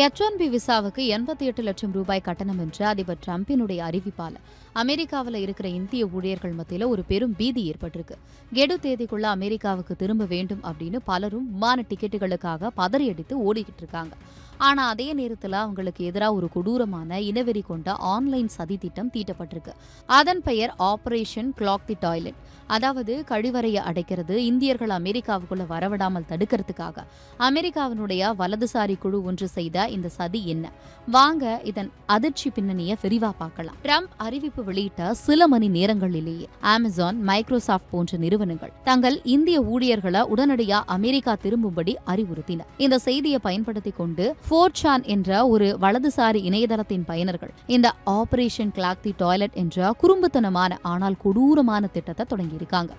H-1B விசாவுக்கு 88 லட்சம் ரூபாய் கட்டணம் என்ற அதிபர் டிரம்பினுடைய அறிவிப்பால் அமெரிக்காவில் இருக்கிற இந்திய ஊழியர்கள் மத்தியில் ஒரு பெரும் பீதி ஏற்பட்டிருக்கு. கெடு தேதிக்குள்ள அமெரிக்காவுக்கு திரும்ப வேண்டும் அப்படின்னு பலரும் விமான டிக்கெட்டுகளுக்காக பதறியடித்து ஓடிக்கிட்டு இருக்காங்க. ஆனா அதே நேரத்தில் அவங்களுக்கு எதிராக ஒரு கொடூரமான இனவெறி கொண்ட ஆன்லைன் சதி திட்டம் தீட்டப்பட்டிருக்கு. அதன் பெயர் ஆபரேஷன் கிளாக் தி டாய்லெட். அதாவது கழிவறையை அடைக்கிறது, இந்தியர்கள் அமெரிக்காவுக்குள்ள வரவிடாமல் தடுக்கிறதுக்காக அமெரிக்காவினுடைய வலதுசாரி குழு ஒன்று செய்த இந்த சதி என்ன? வாங்க இதன் அதிர்ச்சி பின்னணியை விரிவா பார்க்கலாம். ட்ரம்ப் அறிவிப்பு வெளியிட்ட சில மணி நேரங்களிலேயே அமேசான், மைக்ரோசாப்ட் போன்ற நிறுவனங்கள் தங்கள் இந்திய ஊழியர்களை உடனடியா அமெரிக்கா திரும்பும்படி அறிவுறுத்தின. இந்த செய்தியை பயன்படுத்திக் கொண்டு 4chan என்ற ஒரு வலதுசாரி இணையதளத்தின் பயனர்கள் இந்த ஆபரேஷன் கிளாக் தி டாய்லெட் என்ற குறும்புத்தனமான ஆனால் கொடூரமான திட்டத்தை தொடங்கியிருக்காங்க.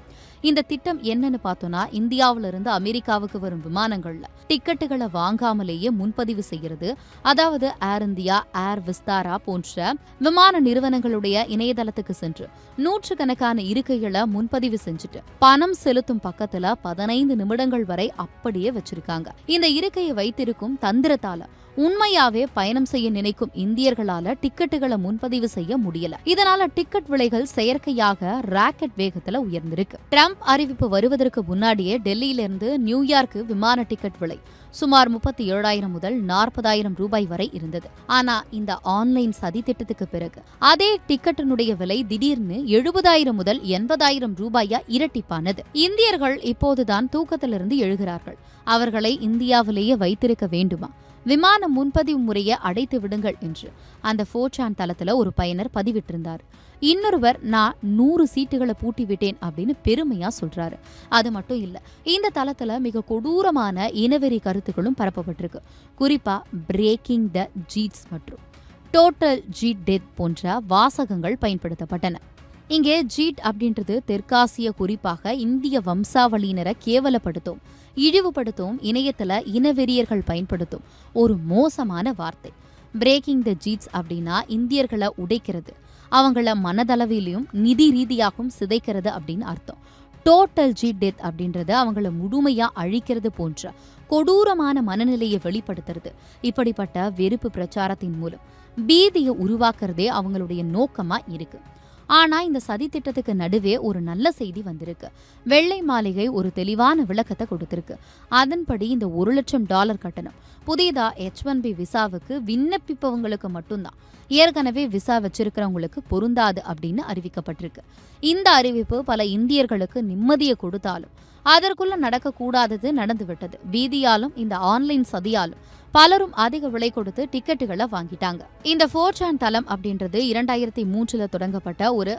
இந்த திட்டம் என்னன்னு பார்த்தோம்னா, இந்தியாவிலிருந்து அமெரிக்காவுக்கு வரும் விமானங்கள்ல டிக்கெட்டுகளை வாங்காமலேயே முன்பதிவு செய்யறது. அதாவது ஏர் இந்தியா, ஏர் விஸ்தாரா போன்ற விமான நிறுவனங்களுடைய இணையதளத்துக்கு சென்று நூற்றுக்கணக்கான இருக்கைகளை முன்பதிவு செஞ்சுட்டு பணம் செலுத்தும் பக்கத்துல 15 நிமிடங்கள் வரை அப்படியே வச்சிருக்காங்க. இந்த இருக்கையை வைத்திருக்கும் தந்திரத்தால உண்மையாவே பயணம் செய்ய நினைக்கும் இந்தியர்களால டிக்கெட்டுகளை முன்பதிவு செய்ய முடியல. இதனால டிக்கெட் விலைகள் செயற்கையாக ராக்கெட் வேகத்துல உயர்ந்திருக்கு. ட்ரம்ப் அறிவிப்பு வருவதற்கு முன்னாடியே டெல்லியிலிருந்து நியூயார்க்கு விமான டிக்கெட் விலை சுமார் 37,000 முதல் 40,000 ரூபாய் வரை இருந்தது. ஆனா இந்த ஆன்லைன் சதி திட்டத்துக்கு பிறகு அதே டிக்கெட்டினுடைய விலை திடீர்னு 70,000 முதல் 80,000 ரூபாயா இரட்டிப்பானது. இந்தியர்கள் இப்போதுதான் தூக்கத்திலிருந்து எழுகிறார்கள். அவர்களை இந்தியாவிலேயே வைத்திருக்க வேண்டுமா? விமான முன்பதிவு முறையை அடைத்து விடுங்கள் என்று அந்த 4chan தளத்துல ஒரு பயனர் பதிவிட்டிருந்தார். இன்னொருவர், நான் 100 சீட்டுகளை பூட்டிவிட்டேன் அப்படின்னு பெருமையா சொல்றாரு. அது மட்டும் இல்ல, இந்த தளத்துல மிக கொடூரமான இனவெறி கருத்துக்களும் பரப்பப்பட்டிருக்கு. குறிப்பா பிரேக்கிங் த ஜீட்ஸ் மற்றும் டோட்டல் ஜீட் டெத் போன்ற வாசகங்கள் பயன்படுத்தப்பட்டன. இங்கே ஜீட் அப்படின்றது தெற்காசிய, குறிப்பாக இந்திய வம்சாவளியினரை கேவலப்படுத்தும், இழிவுபடுத்தும், இணையத்துல இனவெறியர்கள் பயன்படுத்தும் ஒரு மோசமான வார்த்தை. பிரேக்கிங் த ஜீட்ஸ் அப்படின்னா இந்தியர்களை உடைக்கிறது, அவங்கள மனதளவிலையும் நிதி ரீதியாகவும் சிதைக்கிறது அப்படின்னு அர்த்தம். டோட்டல் ஜீட் டெத் அப்படின்றது அவங்கள முழுமையா அழிக்கிறது போன்ற கொடூரமான மனநிலையை வெளிப்படுத்துறது. இப்படிப்பட்ட வெறுப்பு பிரச்சாரத்தின் மூலம் பீதியை உருவாக்குறதே அவங்களுடைய நோக்கமா இருக்கு. ஆனா இந்த சதி திட்டத்துக்கு நடுவே ஒரு நல்ல செய்தி வந்திருக்கு. வெள்ளை மாளிகை ஒரு தெளிவான விளக்கத்தை கொடுத்திருக்கு. அதன்படி இந்த $1 லட்சம் கட்டணம் புதியதா H-1B விசாவுக்கு விண்ணப்பிப்பவங்களுக்கு மட்டும்தான், ஏற்கனவே விசா வச்சிருக்கிறவங்களுக்கு பொருந்தாது அப்படின்னு அறிவிக்கப்பட்டிருக்கு. இந்த அறிவிப்பு பல இந்தியர்களுக்கு நிம்மதியை கொடுத்தாலும் அதற்குள்ள நடக்கக்கூடாதது நடந்துவிட்டது. பீதியாலும் இந்த ஆன்லைன் சதியாலும் பலரும் அதிக விலை கொடுத்து டிக்கெட்டுகளை வாங்கிட்டாங்க. இந்த 4chan தளம் அப்படின்றது 2003 தொடங்கப்பட்ட ஒரு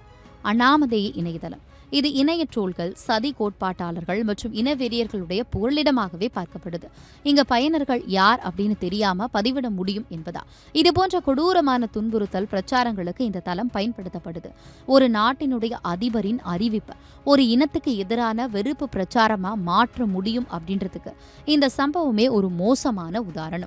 அனாமதேய இணையதளம். இது இணைய ட்ரோல்கள், சதி கோட்பாட்டாளர்கள் மற்றும் இனவெறியர்களுடைய புகலிடமாகவே பார்க்கப்படுது. இங்க பயனர்கள் யார் அப்படின்னு தெரியாம பதிவிட முடியும் என்பதா இதுபோன்ற கொடூரமான துன்புறுத்தல் பிரச்சாரங்களுக்கு இந்த தளம் பயன்படுத்தப்படுது. ஒரு நாட்டினுடைய அதிபரின் அறிவிப்பை ஒரு இனத்துக்கு எதிரான வெறுப்பு பிரச்சாரமா மாற்ற முடியும் அப்படின்றதுக்கு இந்த சம்பவமே ஒரு மோசமான உதாரணம்.